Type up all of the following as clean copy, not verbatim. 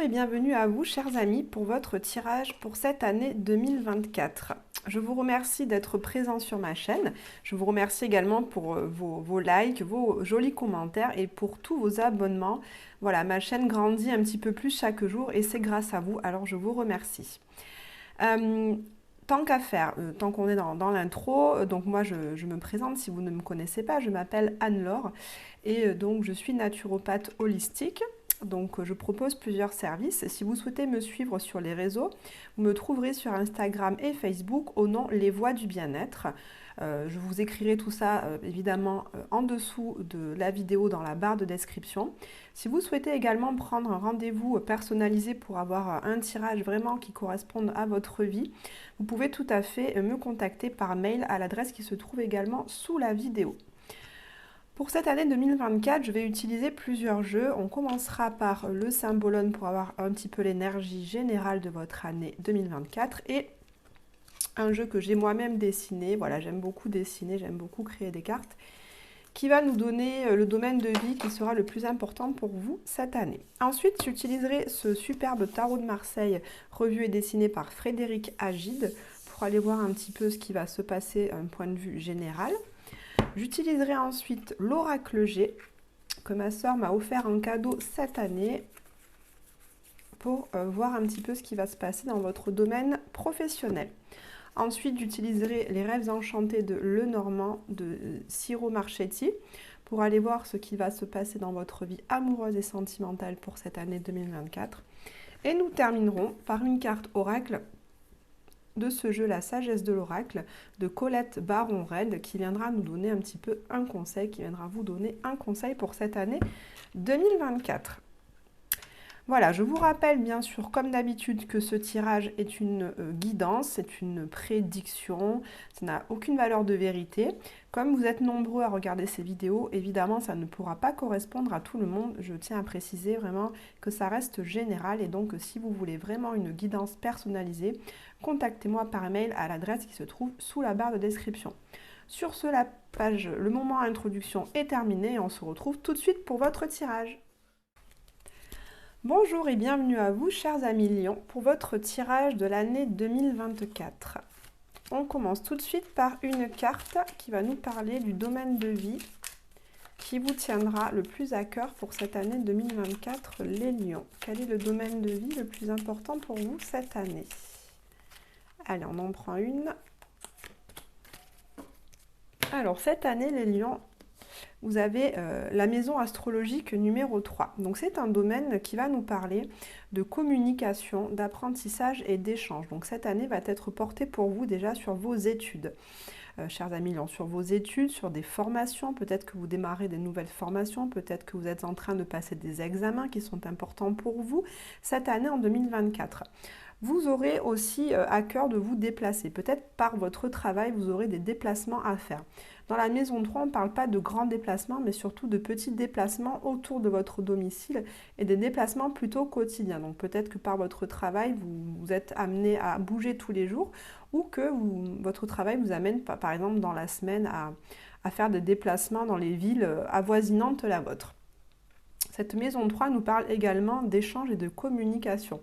et bienvenue à vous, chers amis, pour votre tirage pour cette année 2024. Je vous remercie d'être présent sur ma chaîne. Je vous remercie également pour vos likes, vos jolis commentaires et pour tous vos abonnements. Voilà, ma chaîne grandit un petit peu plus chaque jour et c'est grâce à vous, alors je vous remercie. Tant qu'à faire, tant qu'on est dans l'intro, donc moi je me présente si vous ne me connaissez pas, je m'appelle Anne-Laure et donc je suis naturopathe holistique. Donc je propose plusieurs services. Si vous souhaitez me suivre sur les réseaux, vous me trouverez sur Instagram et Facebook au nom Les Voix du Bien-être. Je vous écrirai tout ça évidemment en dessous de la vidéo dans la barre de description. Si vous souhaitez également prendre un rendez-vous personnalisé pour avoir un tirage vraiment qui corresponde à votre vie, vous pouvez tout à fait me contacter par mail à l'adresse qui se trouve également sous la vidéo. Pour cette année 2024, je vais utiliser plusieurs jeux. On commencera par le Symbolone pour avoir un petit peu l'énergie générale de votre année 2024 et un jeu que j'ai moi-même dessiné. Voilà, j'aime beaucoup dessiner, j'aime beaucoup créer des cartes qui va nous donner le domaine de vie qui sera le plus important pour vous cette année. Ensuite, j'utiliserai ce superbe tarot de Marseille revu et dessiné par Frédéric Agide pour aller voir un petit peu ce qui va se passer d'un point de vue général. J'utiliserai ensuite l'oracle G que ma soeur m'a offert en cadeau cette année pour voir un petit peu ce qui va se passer dans votre domaine professionnel. Ensuite, j'utiliserai les rêves enchantés de Lenormand de Ciro Marchetti pour aller voir ce qui va se passer dans votre vie amoureuse et sentimentale pour cette année 2024. Et nous terminerons par une carte oracle de ce jeu, la sagesse de l'oracle, de Colette Baron-Red, qui viendra nous donner un petit peu un conseil, qui viendra vous donner un conseil pour cette année 2024. Voilà, je vous rappelle bien sûr, comme d'habitude, que ce tirage est une guidance, c'est une prédiction, ça n'a aucune valeur de vérité. Comme vous êtes nombreux à regarder ces vidéos, évidemment, ça ne pourra pas correspondre à tout le monde. Je tiens à préciser vraiment que ça reste général et donc si vous voulez vraiment une guidance personnalisée, contactez-moi par mail à l'adresse qui se trouve sous la barre de description. Sur ce, la page, le moment introduction est terminé et on se retrouve tout de suite pour votre tirage. Bonjour et bienvenue à vous, chers amis Lions, pour votre tirage de l'année 2024. On commence tout de suite par une carte qui va nous parler du domaine de vie qui vous tiendra le plus à cœur pour cette année 2024, les Lions. Quel est le domaine de vie le plus important pour vous cette année? Allez, on en prend une. Alors, cette année, les Lions, vous avez la maison astrologique numéro 3. Donc c'est un domaine qui va nous parler de communication, d'apprentissage et d'échange. Donc cette année va être portée pour vous déjà sur vos études. Chers amis, sur vos études, sur des formations, peut-être que vous démarrez des nouvelles formations, peut-être que vous êtes en train de passer des examens qui sont importants pour vous cette année en 2024. Vous aurez aussi à cœur de vous déplacer. Peut-être par votre travail, vous aurez des déplacements à faire. Dans la maison 3, on ne parle pas de grands déplacements, mais surtout de petits déplacements autour de votre domicile et des déplacements plutôt quotidiens. Donc peut-être que par votre travail, vous êtes amené à bouger tous les jours ou que votre travail vous amène, par exemple, dans la semaine à faire des déplacements dans les villes avoisinantes la vôtre. Cette maison 3 nous parle également d'échange et de communication.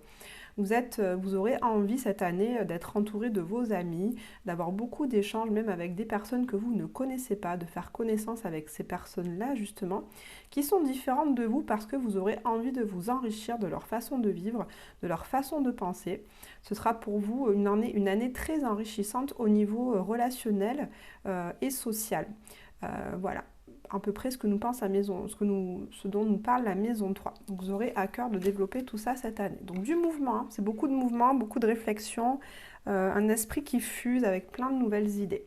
Vous aurez envie cette année d'être entouré de vos amis, d'avoir beaucoup d'échanges, même avec des personnes que vous ne connaissez pas, de faire connaissance avec ces personnes-là justement, qui sont différentes de vous parce que vous aurez envie de vous enrichir de leur façon de vivre, de leur façon de penser. Ce sera pour vous une année très enrichissante au niveau relationnel et social. Voilà. À peu près ce que nous pense ce dont nous parle la maison 3. Donc vous aurez à cœur de développer tout ça cette année. Donc du mouvement, hein, c'est beaucoup de mouvement, beaucoup de réflexion, un esprit qui fuse avec plein de nouvelles idées.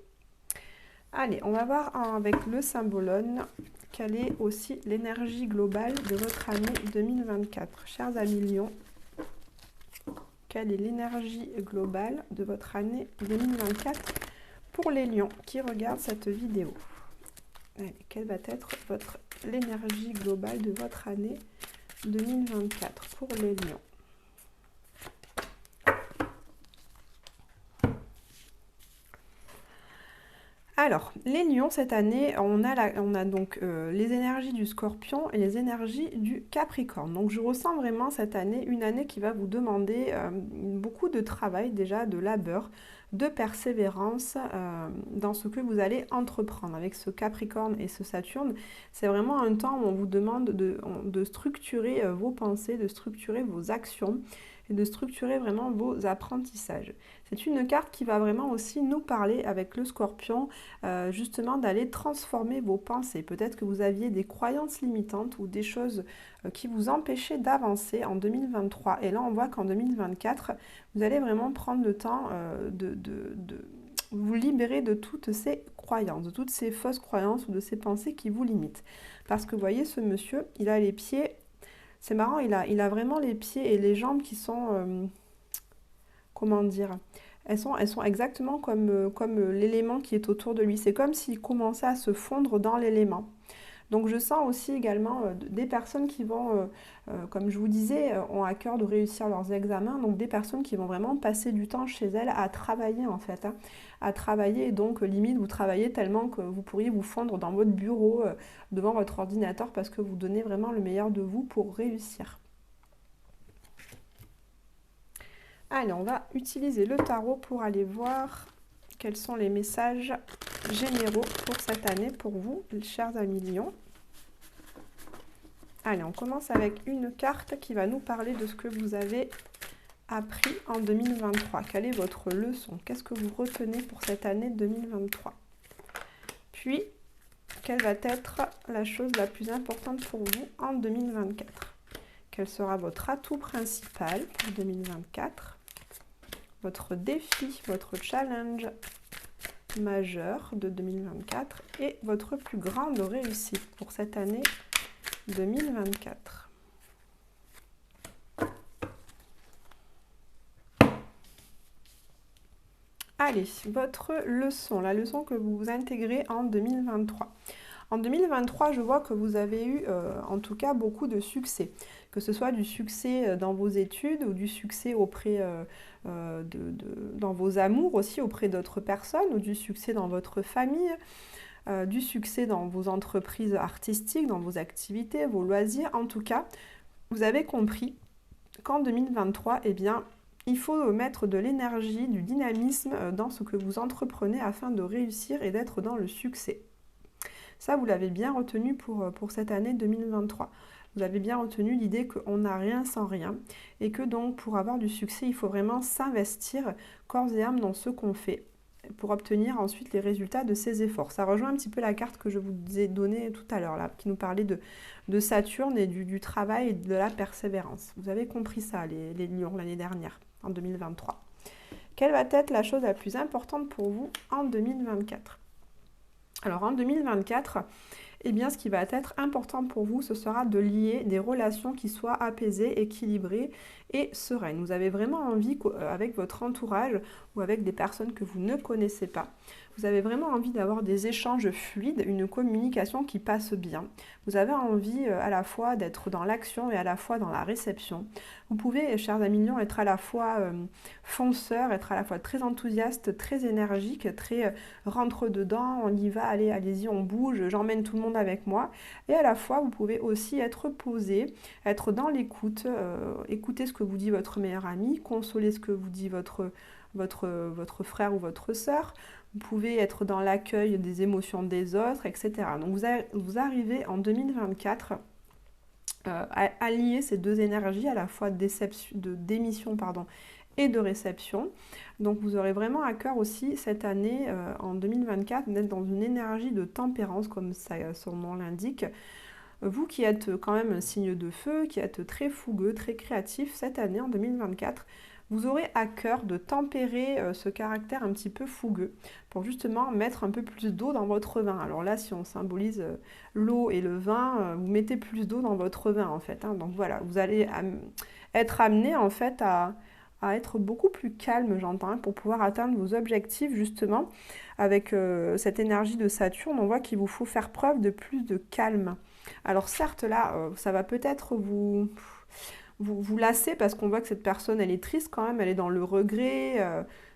Allez, on va voir avec le Symbolone quelle est aussi l'énergie globale de votre année 2024. Chers amis Lions, quelle est l'énergie globale de votre année 2024 pour les Lions qui regardent cette vidéo? Allez, quelle va être l'énergie globale de votre année 2024 pour les Lions? Alors, les lions, cette année, on a donc les énergies du scorpion et les énergies du capricorne. Donc, je ressens vraiment cette année, une année qui va vous demander beaucoup de travail, déjà de labeur, de persévérance dans ce que vous allez entreprendre. Avec ce capricorne et ce saturne, c'est vraiment un temps où on vous demande de structurer vos pensées, de structurer vos actions et de structurer vraiment vos apprentissages. C'est une carte qui va vraiment aussi nous parler avec le scorpion, justement d'aller transformer vos pensées. Peut-être que vous aviez des croyances limitantes ou des choses qui vous empêchaient d'avancer en 2023. Et là, on voit qu'en 2024, vous allez vraiment prendre le temps de vous libérer de toutes ces croyances, de toutes ces fausses croyances ou de ces pensées qui vous limitent. Parce que vous voyez, ce monsieur, il a les pieds, c'est marrant, il a vraiment les pieds et les jambes qui sont, comment dire, elles sont exactement comme l'élément qui est autour de lui. C'est comme s'il commençait à se fondre dans l'élément. Donc je sens aussi également des personnes qui vont, comme je vous disais, ont à cœur de réussir leurs examens. Donc des personnes qui vont vraiment passer du temps chez elles à travailler en fait. Hein, à travailler et donc limite vous travaillez tellement que vous pourriez vous fondre dans votre bureau devant votre ordinateur parce que vous donnez vraiment le meilleur de vous pour réussir. Allez, on va utiliser le tarot pour aller voir quels sont les messages généraux pour cette année pour vous, chers amis lions. Allez, on commence avec une carte qui va nous parler de ce que vous avez appris en 2023. Quelle est votre leçon? Qu'est-ce que vous retenez pour cette année 2023? Puis, quelle va être la chose la plus importante pour vous en 2024? Quel sera votre atout principal pour 2024? Votre défi, votre challenge majeur de 2024 et votre plus grande réussite pour cette année 2024. Allez, votre leçon, la leçon que vous intégrez en 2023. En 2023, je vois que vous avez eu en tout cas beaucoup de succès, que ce soit du succès dans vos études ou du succès auprès dans vos amours aussi auprès d'autres personnes ou du succès dans votre famille, du succès dans vos entreprises artistiques, dans vos activités, vos loisirs. En tout cas, vous avez compris qu'en 2023, eh bien, il faut mettre de l'énergie, du dynamisme dans ce que vous entreprenez afin de réussir et d'être dans le succès. Ça, vous l'avez bien retenu pour cette année 2023. Vous avez bien retenu l'idée qu'on n'a rien sans rien et que donc pour avoir du succès, il faut vraiment s'investir corps et âme dans ce qu'on fait pour obtenir ensuite les résultats de ses efforts. Ça rejoint un petit peu la carte que je vous ai donnée tout à l'heure, là, qui nous parlait de Saturne et du travail et de la persévérance. Vous avez compris ça, les lions, l'année dernière, en 2023. Quelle va être la chose la plus importante pour vous en 2024 ? Alors en 2024, eh bien, ce qui va être important pour vous, ce sera de lier des relations qui soient apaisées, équilibrées et sereines. Vous avez vraiment envie qu'avec votre entourage ou avec des personnes que vous ne connaissez pas, vous avez vraiment envie d'avoir des échanges fluides, une communication qui passe bien. Vous avez envie à la fois d'être dans l'action et à la fois dans la réception. Vous pouvez, chers amis lions, être à la fois fonceur, être à la fois très enthousiaste, très énergique, très rentre-dedans, on y va, allez, allez-y, on bouge, j'emmène tout le monde avec moi. Et à la fois, vous pouvez aussi être posé, être dans l'écoute, écouter ce que vous dit votre meilleur ami, consoler ce que vous dit votre frère ou votre sœur. Vous pouvez être dans l'accueil des émotions des autres, etc. Donc vous arrivez en 2024 à lier ces deux énergies, à la fois d'émission et de réception. Donc vous aurez vraiment à cœur aussi cette année, en 2024, d'être dans une énergie de tempérance, comme son nom l'indique. Vous qui êtes quand même un signe de feu, qui êtes très fougueux, très créatif, cette année, en 2024, vous aurez à cœur de tempérer ce caractère un petit peu fougueux pour justement mettre un peu plus d'eau dans votre vin. Alors là, si on symbolise l'eau et le vin, vous mettez plus d'eau dans votre vin en fait. Hein. Donc voilà, vous allez être amené en fait à être beaucoup plus calme, j'entends, hein, pour pouvoir atteindre vos objectifs justement. Avec cette énergie de Saturne, on voit qu'il vous faut faire preuve de plus de calme. Alors certes là, ça va peut-être vous lasser parce qu'on voit que cette personne, elle est triste quand même, elle est dans le regret,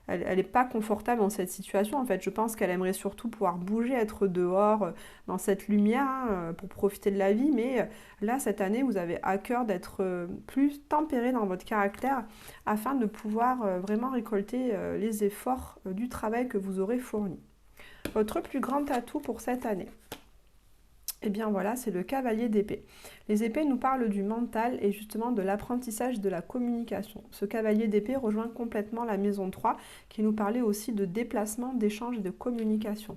elle n'est pas confortable dans cette situation. En fait, je pense qu'elle aimerait surtout pouvoir bouger, être dehors dans cette lumière hein, pour profiter de la vie. Mais là, cette année, vous avez à cœur d'être plus tempéré dans votre caractère afin de pouvoir vraiment récolter les efforts du travail que vous aurez fourni. Votre plus grand atout pour cette année, eh bien voilà, c'est le cavalier d'épée. Les épées nous parlent du mental et justement de l'apprentissage de la communication. Ce cavalier d'épée rejoint complètement la maison 3 qui nous parlait aussi de déplacement, d'échange et de communication.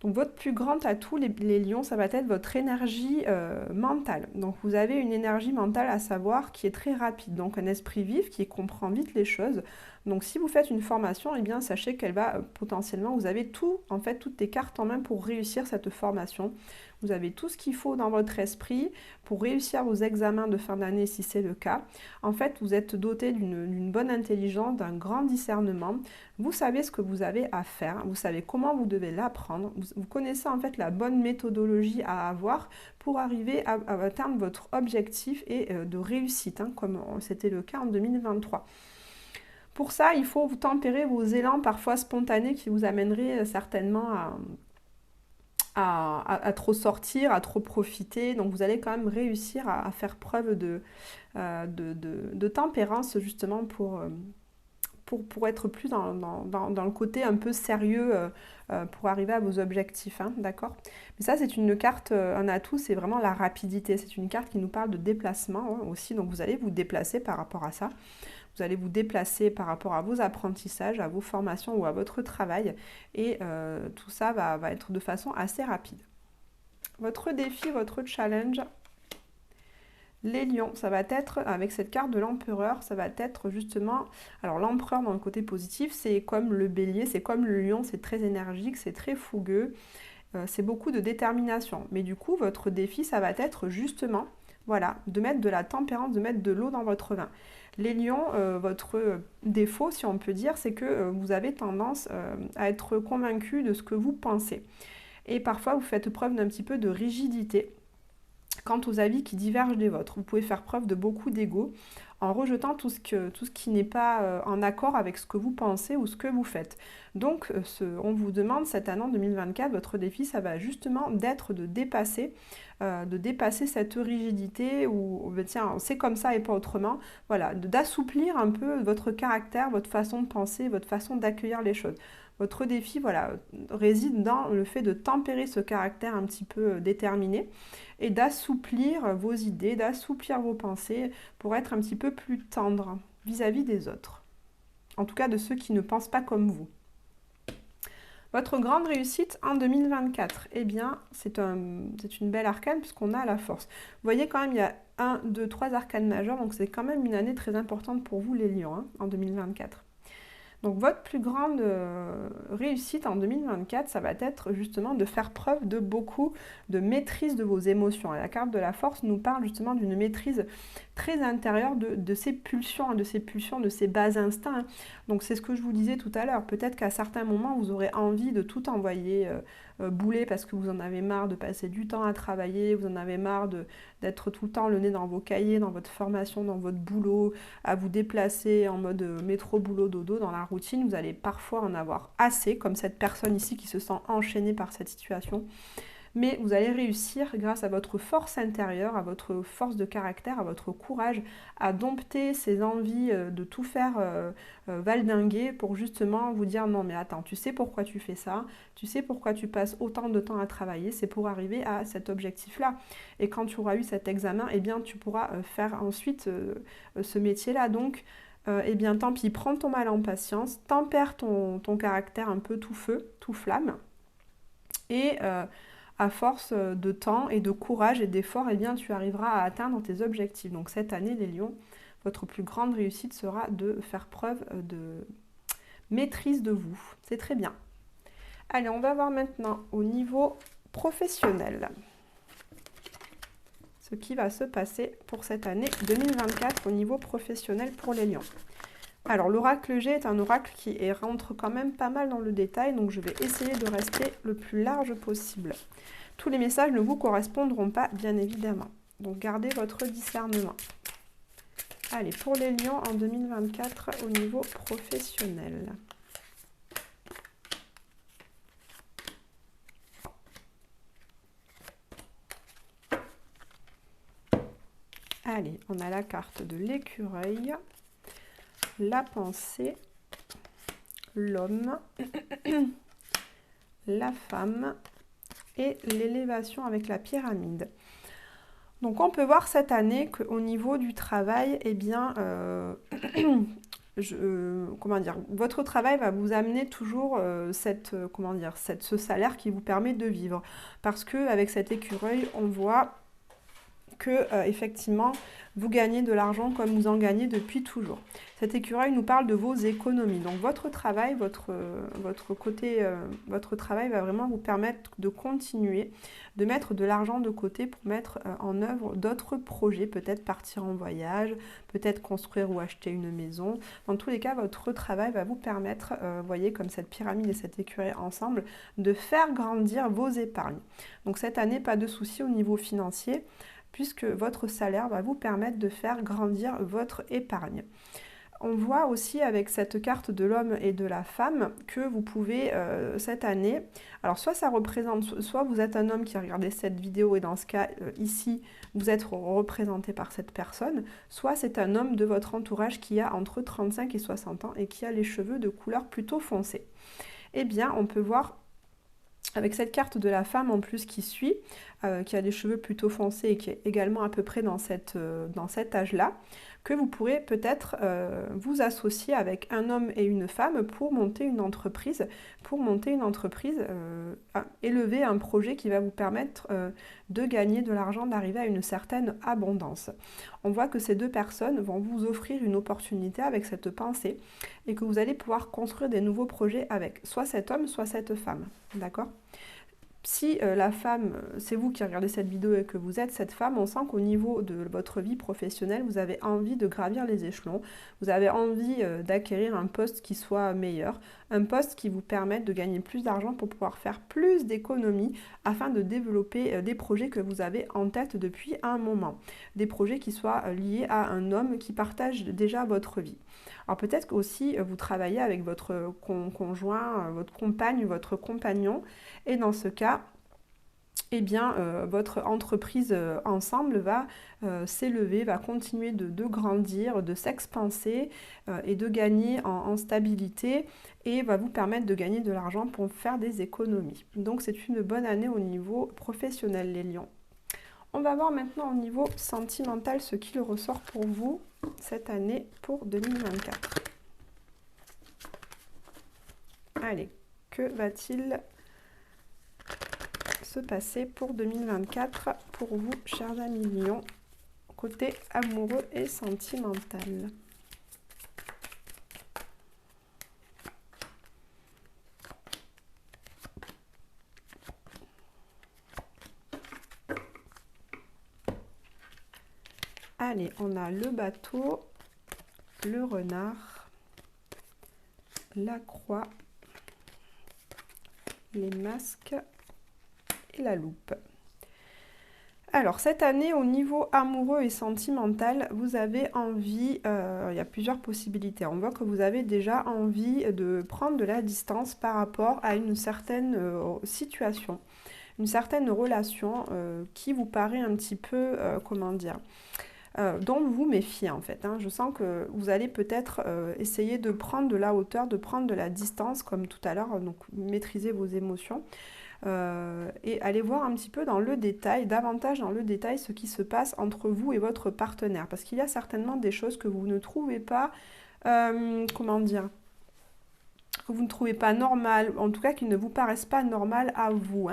Donc votre plus grand atout, les lions, ça va être votre énergie mentale. Donc vous avez une énergie mentale à savoir qui est très rapide, donc un esprit vif qui comprend vite les choses. Donc si vous faites une formation, eh bien sachez qu'elle va potentiellement, vous avez tout, en fait, toutes les cartes en main pour réussir cette formation. Vous avez tout ce qu'il faut dans votre esprit pour réussir vos examens de fin d'année si c'est le cas. En fait, vous êtes doté d'une bonne intelligence, d'un grand discernement. Vous savez ce que vous avez à faire, vous savez comment vous devez l'apprendre. Vous connaissez en fait la bonne méthodologie à avoir pour arriver à atteindre votre objectif et de réussite, hein, comme c'était le cas en 2023. Pour ça, il faut vous tempérer vos élans parfois spontanés qui vous amèneraient certainement à trop sortir, à trop profiter. Donc vous allez quand même réussir à faire preuve de tempérance justement pour être plus dans le côté un peu sérieux pour arriver à vos objectifs, hein, d'accord? Mais ça, c'est une carte, un atout, c'est vraiment la rapidité. C'est une carte qui nous parle de déplacement hein, aussi, donc vous allez vous déplacer par rapport à ça. Vous allez vous déplacer par rapport à vos apprentissages, à vos formations ou à votre travail. Et tout ça va être de façon assez rapide. Votre défi, votre challenge, les lions, ça va être, avec cette carte de l'empereur, ça va être justement... Alors l'empereur dans le côté positif, c'est comme le bélier, c'est comme le lion, c'est très énergique, c'est très fougueux, c'est beaucoup de détermination. Mais du coup, votre défi, ça va être justement, voilà, de mettre de la tempérance, de mettre de l'eau dans votre vin. Les lions, votre défaut, si on peut dire, c'est que vous avez tendance à être convaincu de ce que vous pensez. Et parfois, vous faites preuve d'un petit peu de rigidité quant aux avis qui divergent des vôtres. Vous pouvez faire preuve de beaucoup d'ego en rejetant tout ce qui n'est pas en accord avec ce que vous pensez ou ce que vous faites. Donc, on vous demande cette année en 2024, votre défi, ça va justement d'être de dépasser cette rigidité où tiens, c'est comme ça et pas autrement. Voilà, d'assouplir un peu votre caractère, votre façon de penser, votre façon d'accueillir les choses. Votre défi, voilà, réside dans le fait de tempérer ce caractère un petit peu déterminé et d'assouplir vos idées, d'assouplir vos pensées pour être un petit peu plus tendre vis-à-vis des autres. En tout cas, de ceux qui ne pensent pas comme vous. Votre grande réussite en 2024, eh bien, c'est une belle arcane puisqu'on a la force. Vous voyez quand même, il y a 1, 2, 3 arcanes majeures, donc c'est quand même une année très importante pour vous les lions, hein, en 2024. Donc votre plus grande réussite en 2024, ça va être justement de faire preuve de beaucoup de maîtrise de vos émotions. Et la carte de la force nous parle justement d'une maîtrise très intérieure de ces pulsions, de ces bas instincts. Donc c'est ce que je vous disais tout à l'heure. Peut-être qu'à certains moments, vous aurez envie de tout envoyer bouler parce que vous en avez marre de passer du temps à travailler, vous en avez marre d'être tout le temps le nez dans vos cahiers, dans votre formation, dans votre boulot, à vous déplacer en mode métro, boulot, dodo dans la routine. Vous allez parfois en avoir assez, comme cette personne ici qui se sent enchaînée par cette situation. Mais vous allez réussir, grâce à votre force intérieure, à votre force de caractère, à votre courage, à dompter ces envies de tout faire valdinguer pour justement vous dire non mais attends, tu sais pourquoi tu fais ça, tu sais pourquoi tu passes autant de temps à travailler, c'est pour arriver à cet objectif-là. Et quand tu auras eu cet examen, eh bien tu pourras faire ensuite ce métier-là. Donc, eh bien tant pis, prends ton mal en patience, tempère ton caractère un peu tout feu, tout flamme, et à force de temps et de courage et d'efforts, eh bien, tu arriveras à atteindre tes objectifs. Donc cette année, les lions, votre plus grande réussite sera de faire preuve de maîtrise de vous. C'est très bien. Allez, on va voir maintenant au niveau professionnel ce qui va se passer pour cette année 2024 au niveau professionnel pour les lions. Alors l'oracle G est un oracle qui rentre quand même pas mal dans le détail, donc je vais essayer de rester le plus large possible. Tous les messages ne vous correspondront pas, bien évidemment. Donc gardez votre discernement. Allez, pour les lions en 2024 au niveau professionnel. Allez, on a la carte de l'écureuil, la pensée, l'homme, la femme et l'élévation avec la pyramide. Donc on peut voir cette année qu'au niveau du travail, eh bien, comment dire, votre travail va vous amener toujours ce salaire qui vous permet de vivre. Parce qu'avec cet écureuil, on voit que effectivement vous gagnez de l'argent comme vous en gagnez depuis toujours. Cet écureuil nous parle de vos économies. Donc votre travail, votre travail va vraiment vous permettre de continuer, de mettre de l'argent de côté pour mettre en œuvre d'autres projets, peut-être partir en voyage, peut-être construire ou acheter une maison. Dans tous les cas, votre travail va vous permettre, vous voyez comme cette pyramide et cet écureuil ensemble, de faire grandir vos épargnes. Donc cette année, pas de souci au niveau financier, puisque votre salaire va vous permettre de faire grandir votre épargne. On voit aussi avec cette carte de l'homme et de la femme que vous pouvez cette année, alors soit ça représente, soit vous êtes un homme qui a regardé cette vidéo et dans ce cas ici vous êtes représenté par cette personne, soit c'est un homme de votre entourage qui a entre 35 et 60 ans et qui a les cheveux de couleur plutôt foncée. Eh bien on peut voir avec cette carte de la femme en plus qui suit, qui a des cheveux plutôt foncés et qui est également à peu près dans cet âge-là, que vous pourrez peut-être vous associer avec un homme et une femme pour monter une entreprise, élever un projet qui va vous permettre de gagner de l'argent, d'arriver à une certaine abondance. On voit que ces deux personnes vont vous offrir une opportunité avec cette pensée et que vous allez pouvoir construire des nouveaux projets avec soit cet homme, soit cette femme. D'accord ? Si la femme, c'est vous qui regardez cette vidéo et que vous êtes cette femme, on sent qu'au niveau de votre vie professionnelle, vous avez envie de gravir les échelons, vous avez envie d'acquérir un poste qui soit meilleur, un poste qui vous permette de gagner plus d'argent pour pouvoir faire plus d'économies afin de développer des projets que vous avez en tête depuis un moment. Des projets qui soient liés à un homme qui partage déjà votre vie. Alors peut-être aussi vous travaillez avec votre conjoint, votre compagne, votre compagnon, et dans ce cas, eh bien, votre entreprise ensemble va s'élever, va continuer de grandir, de s'expanser et de gagner en stabilité et va vous permettre de gagner de l'argent pour faire des économies. Donc c'est une bonne année au niveau professionnel, les lions. On va voir maintenant au niveau sentimental ce qu'il ressort pour vous cette année pour 2024. Allez, que va-t-il se passer pour 2024 pour vous, chers amis lions, côté amoureux et sentimental? Allez, on a le bateau, le renard, la croix, les masques et la loupe. Alors cette année au niveau amoureux et sentimental, vous avez envie, il y a plusieurs possibilités. On voit que vous avez déjà envie de prendre de la distance par rapport à une certaine situation, une certaine relation qui vous paraît un petit peu, dont vous vous méfiez en fait. Je sens que vous allez peut-être essayer de prendre de la hauteur, de prendre de la distance comme tout à l'heure, donc maîtriser vos émotions et aller voir un petit peu dans le détail, davantage dans le détail ce qui se passe entre vous et votre partenaire. Parce qu'il y a certainement des choses que vous ne trouvez pas, que vous ne trouvez pas normales, en tout cas qui ne vous paraissent pas normales à vous,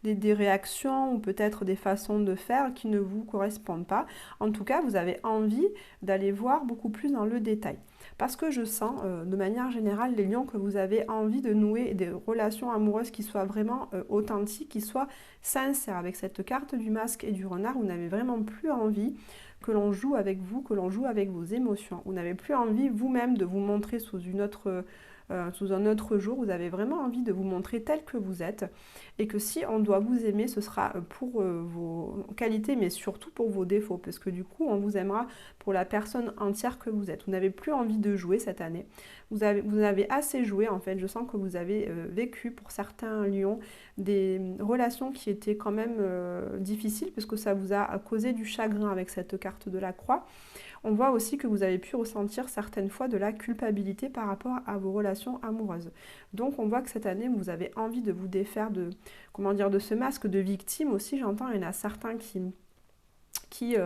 des réactions ou peut-être des façons de faire qui ne vous correspondent pas. En tout cas, vous avez envie d'aller voir beaucoup plus dans le détail. Parce que je sens, de manière générale, les lions, que vous avez envie de nouer des relations amoureuses qui soient vraiment authentiques, qui soient sincères. Avec cette carte du masque et du renard, vous n'avez vraiment plus envie que l'on joue avec vous, que l'on joue avec vos émotions. Vous n'avez plus envie vous-même de vous montrer sous une autre sous un autre jour. Vous avez vraiment envie de vous montrer tel que vous êtes et que si on doit vous aimer, ce sera pour vos qualités, mais surtout pour vos défauts, parce que du coup, on vous aimera pour la personne entière que vous êtes. Vous n'avez plus envie de jouer cette année. Vous avez assez joué en fait. Je sens que vous avez vécu pour certains lions des relations qui étaient quand même difficiles, parce que ça vous a causé du chagrin avec cette carte de la croix. On voit aussi que vous avez pu ressentir certaines fois de la culpabilité par rapport à vos relations amoureuses. Donc on voit que cette année, vous avez envie de vous défaire de, comment dire, de ce masque de victime aussi. J'entends, il y en a certains qui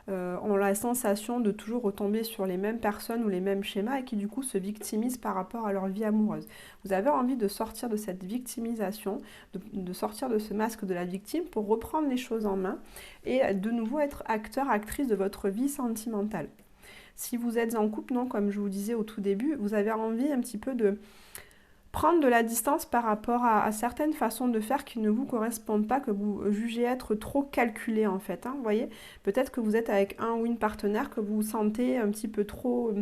ont la sensation de toujours retomber sur les mêmes personnes ou les mêmes schémas et qui du coup se victimisent par rapport à leur vie amoureuse. Vous avez envie de sortir de cette victimisation, de sortir de ce masque de la victime pour reprendre les choses en main et de nouveau être acteur, actrice de votre vie sentimentale. Si vous êtes en couple, non, comme je vous disais au tout début, vous avez envie un petit peu de prendre de la distance par rapport à certaines façons de faire qui ne vous correspondent pas, que vous jugez être trop calculé en fait. Hein, vous voyez, peut-être que vous êtes avec un ou une partenaire que vous sentez un petit peu trop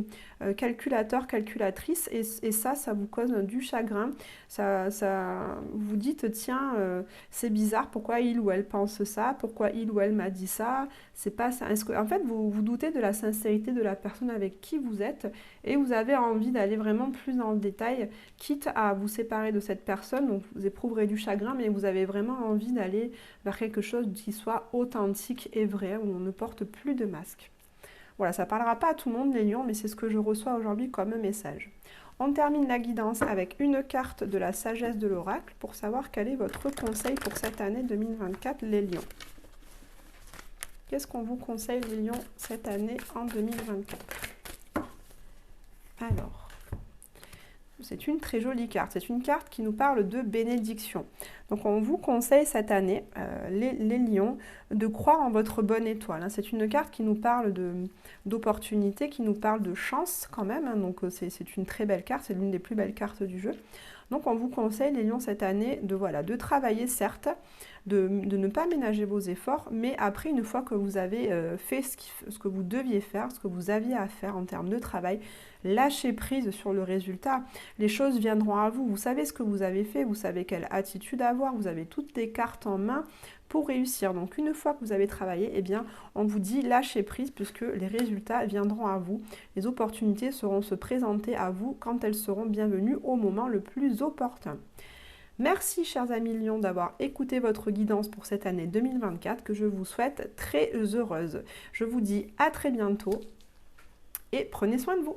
calculateur, calculatrice, et ça vous cause du chagrin. Vous dites, tiens, c'est bizarre, pourquoi il ou elle pense ça, pourquoi il ou elle m'a dit ça, c'est pas ça. En fait, vous vous doutez de la sincérité de la personne avec qui vous êtes, et vous avez envie d'aller vraiment plus dans le détail, quitte à vous séparer de cette personne, donc vous éprouverez du chagrin, mais vous avez vraiment envie d'aller vers quelque chose qui soit authentique et vrai, où on ne porte plus de masque. Voilà, ça ne parlera pas à tout le monde les lions, mais c'est ce que je reçois aujourd'hui comme message. On termine la guidance avec une carte de la sagesse de l'oracle pour savoir quel est votre conseil pour cette année 2024, les lions. Qu'est-ce qu'on vous conseille, les lions, cette année en 2024? Alors, c'est une très jolie carte. C'est une carte qui nous parle de bénédiction. Donc on vous conseille cette année, les lions, de croire en votre bonne étoile. Hein. C'est une carte qui nous parle d'opportunité, qui nous parle de chance quand même. Hein. Donc c'est une très belle carte, c'est l'une des plus belles cartes du jeu. Donc on vous conseille, les lions, cette année, de travailler certes, de ne pas ménager vos efforts, mais après, une fois que vous avez fait ce que vous deviez faire, ce que vous aviez à faire en termes de travail, lâchez prise sur le résultat. Les choses viendront à vous. Vous savez ce que vous avez fait, vous savez quelle attitude avoir, vous avez toutes les cartes en main pour réussir. Donc une fois que vous avez travaillé, eh bien, on vous dit lâchez prise puisque les résultats viendront à vous. Les opportunités seront se présenter à vous quand elles seront bienvenues au moment le plus opportun. Merci chers amis lions d'avoir écouté votre guidance pour cette année 2024 que je vous souhaite très heureuse. Je vous dis à très bientôt et prenez soin de vous.